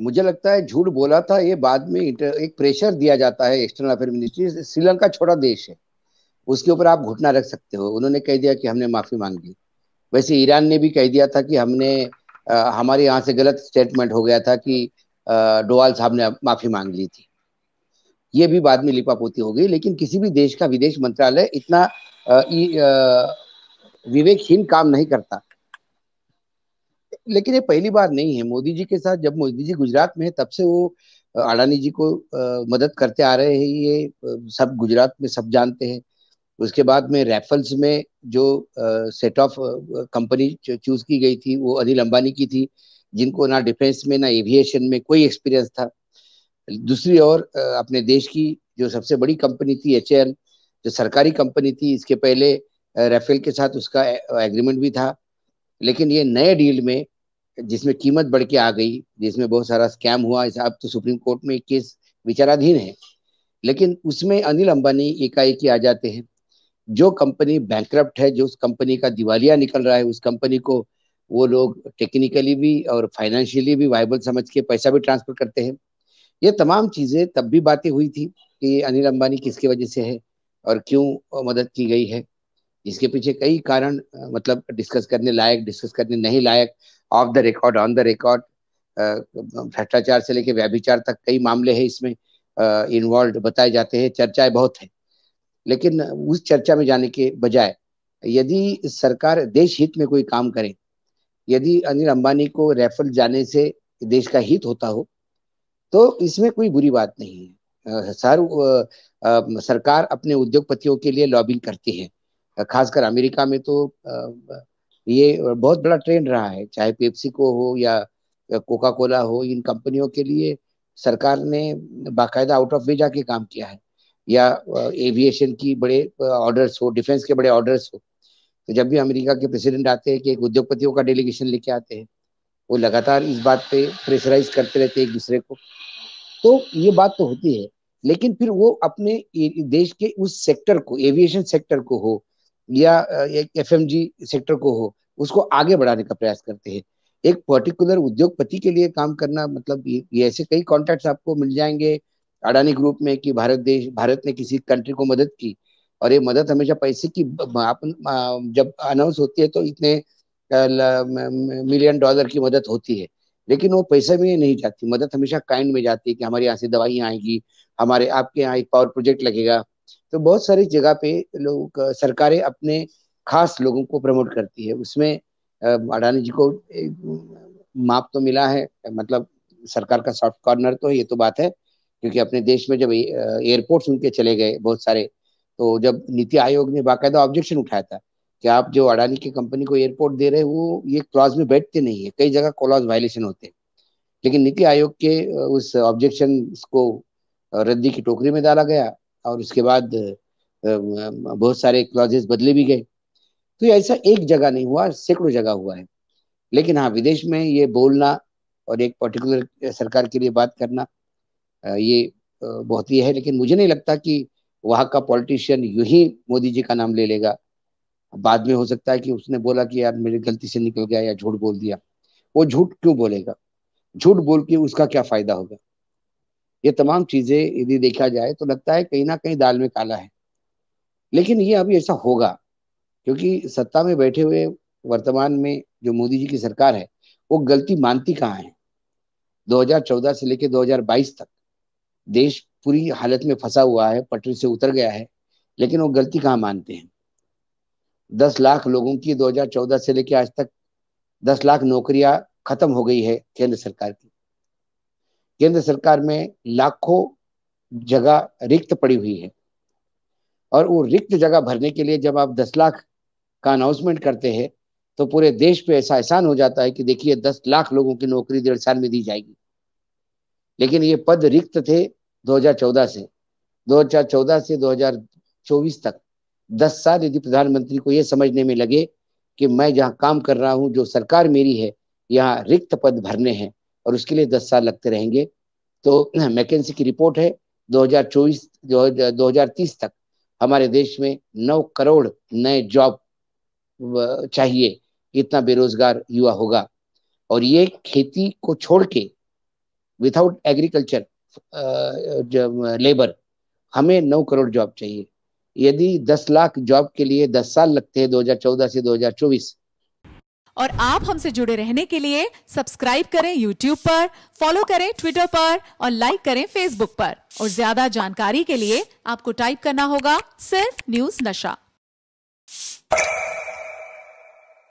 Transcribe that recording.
मुझे लगता है झूठ बोला था, ये बाद में एक प्रेशर दिया जाता है एक्सटर्नल अफेयर मिनिस्ट्री। श्रीलंका छोटा देश है, उसके ऊपर आप घुटना रख सकते हो। उन्होंने कह दिया कि हमने माफी मांग ली। वैसे ईरान ने भी कह दिया था कि हमने हमारे यहाँ से गलत स्टेटमेंट हो गया था कि डोवाल साहब ने माफी मांग ली थी। ये भी बाद में लिपापोती हो गई, लेकिन किसी भी देश का विदेश मंत्रालय इतना विवेकहीन काम नहीं करता। लेकिन ये पहली बार नहीं है मोदी जी के साथ। जब मोदी जी गुजरात में है तब से वो अडानी जी को मदद करते आ रहे हैं, ये सब गुजरात में सब जानते हैं। उसके बाद में रैफल्स में जो सेट ऑफ कंपनी चूज की गई थी वो अनिल अंबानी की थी, जिनको ना डिफेंस में ना एविएशन में कोई एक्सपीरियंस था। दूसरी ओर अपने देश की जो सबसे बड़ी कंपनी थी एचएएल, जो सरकारी कंपनी थी, इसके पहले राफेल के साथ उसका एग्रीमेंट भी था। लेकिन ये नए डील में जिसमें कीमत बढ़ के आ गई, जिसमें बहुत सारा स्कैम हुआ, अब तो सुप्रीम कोर्ट में एक केस विचाराधीन है। लेकिन उसमें अनिल अंबानी एकाएक ही आ जाते हैं। जो कंपनी बैंकरप्ट है, जो उस कंपनी का दिवालिया निकल रहा है, उस कंपनी को वो लोग टेक्निकली भी और फाइनेंशियली भी वायबल समझ के पैसा भी ट्रांसफर करते हैं। ये तमाम चीजें तब भी बातें हुई थी कि अनिल अंबानी किसकी वजह से है और क्यों मदद की गई है। इसके पीछे कई कारण मतलब डिस्कस करने लायक, डिस्कस करने नहीं लायक, off the record, on the record, भ्रष्टाचार से लेकर व्यभिचार तक कई मामले हैं इसमें इन्वॉल्व बताए जाते हैं। चर्चाएं बहुत है, लेकिन उस चर्चा में जाने के बजाय यदि सरकार देश हित में कोई काम करे, यदि अनिल अंबानी को रेफर जाने से देश का हित होता हो, तो इसमें कोई बुरी बात नहीं है। सरकार अपने उद्योगपतियों के लिए लॉबिंग करती है। खासकर अमेरिका में तो ये बहुत बड़ा ट्रेंड रहा है, चाहे पेप्सी को हो या कोका कोला हो। इन कंपनियों के लिए सरकार ने बाकायदा आउट ऑफ वे जाके काम किया है। या एविएशन की बड़े ऑर्डर्स हो, डिफेंस के बड़े ऑर्डर्स हो, तो जब भी अमेरिका के प्रेसिडेंट आते हैं कि एक उद्योगपतियों का डेलीगेशन लेके आते हैं, वो लगातार इस बात पे प्रेशराइज करते रहते हैं एक दूसरे को। तो ये बात तो होती है, लेकिन फिर वो अपने देश के उस सेक्टर को, एविएशन सेक्टर को हो या एफएमजी सेक्टर को हो, उसको आगे बढ़ाने का प्रयास करते हैं। एक पर्टिकुलर उद्योगपति के लिए काम करना मतलब ये ऐसे कई कॉन्ट्रैक्ट्स आपको मिल जाएंगे अडानी ग्रुप में कि भारत ने किसी कंट्री को मदद की, और ये मदद हमेशा पैसे की आप जब अनाउंस होती है तो इतने $1 मिलियन की मदद होती है। लेकिन वो पैसा में नहीं जाती, मदद हमेशा काइंड में जाती है कि हमारे यहाँ से दवाइयाँ आएंगी, हमारे आपके यहाँ एक पावर प्रोजेक्ट लगेगा। तो बहुत सारी जगह पे लोग सरकारें अपने खास लोगों को प्रमोट करती है। उसमें अडानी जी को माप तो मिला है, मतलब सरकार का सॉफ्ट कॉर्नर तो ये तो बात है। क्योंकि अपने देश में जब एयरपोर्ट्स उनके चले गए बहुत सारे, तो जब नीति आयोग ने बाकायदा ऑब्जेक्शन उठाया था कि आप जो अडानी की कंपनी को एयरपोर्ट दे रहे हैं वो ये क्लॉज में बैठते नहीं है, कई जगह क्लॉज वायलेशन होते हैं। लेकिन नीति आयोग के उस ऑब्जेक्शन को रद्दी की टोकरी में डाला गया, और उसके बाद बहुत सारे क्लॉजेस बदले भी गए। तो ये ऐसा एक जगह नहीं हुआ, सैकड़ों जगह हुआ है। लेकिन हाँ, विदेश में ये बोलना और एक पर्टिकुलर सरकार के लिए बात करना, ये बहुत ही है। लेकिन मुझे नहीं लगता कि वहाँ का पॉलिटिशियन यूं ही मोदी जी का नाम ले लेगा। बाद में हो सकता है कि उसने बोला कि यार मेरी गलती से निकल गया या झूठ बोल दिया। वो झूठ क्यों बोलेगा? झूठ बोल के उसका क्या फायदा होगा? ये तमाम चीजें यदि देखा जाए तो लगता है कहीं ना कहीं दाल में काला है। लेकिन ये अभी ऐसा होगा, क्योंकि सत्ता में बैठे हुए वर्तमान में जो मोदी जी की सरकार है, वो गलती मानती कहाँ है? 2014 से लेकर 2022 तक देश पूरी हालत में फंसा हुआ है, पटरी से उतर गया है, लेकिन वो गलती कहाँ मानते हैं? 10 लाख लोगों की 2014 से लेकर आज तक 10 लाख नौकरियां खत्म हो गई है केंद्र सरकार की। केंद्र सरकार में लाखों जगह रिक्त पड़ी हुई है, और वो रिक्त जगह भरने के लिए जब आप 10 लाख का अनाउंसमेंट करते हैं, तो पूरे देश पे ऐसा एहसान हो जाता है कि देखिए 10 लाख लोगों की नौकरी 1.5 साल में दी जाएगी। लेकिन ये पद रिक्त थे 2014 से, 2014 से 2024 तक 10 साल यदि प्रधानमंत्री को ये समझने में लगे कि मैं जहाँ काम कर रहा हूँ, जो सरकार मेरी है, यहाँ रिक्त पद भरने हैं और उसके लिए 10 साल लगते रहेंगे, तो मैकेंसी की रिपोर्ट है 2024 2030 तक हमारे देश में 9 करोड़ नए जॉब चाहिए, इतना बेरोजगार युवा होगा। और ये खेती को छोड़ के विदाउट एग्रीकल्चर लेबर हमें 9 करोड़ जॉब चाहिए। यदि 10 लाख जॉब के लिए 10 साल लगते हैं 2014 से 2024। और आप हमसे जुड़े रहने के लिए सब्सक्राइब करें YouTube पर, फॉलो करें ट्विटर पर और लाइक करें Facebook पर। और ज्यादा जानकारी के लिए आपको टाइप करना होगा सिर्फ न्यूज नशा।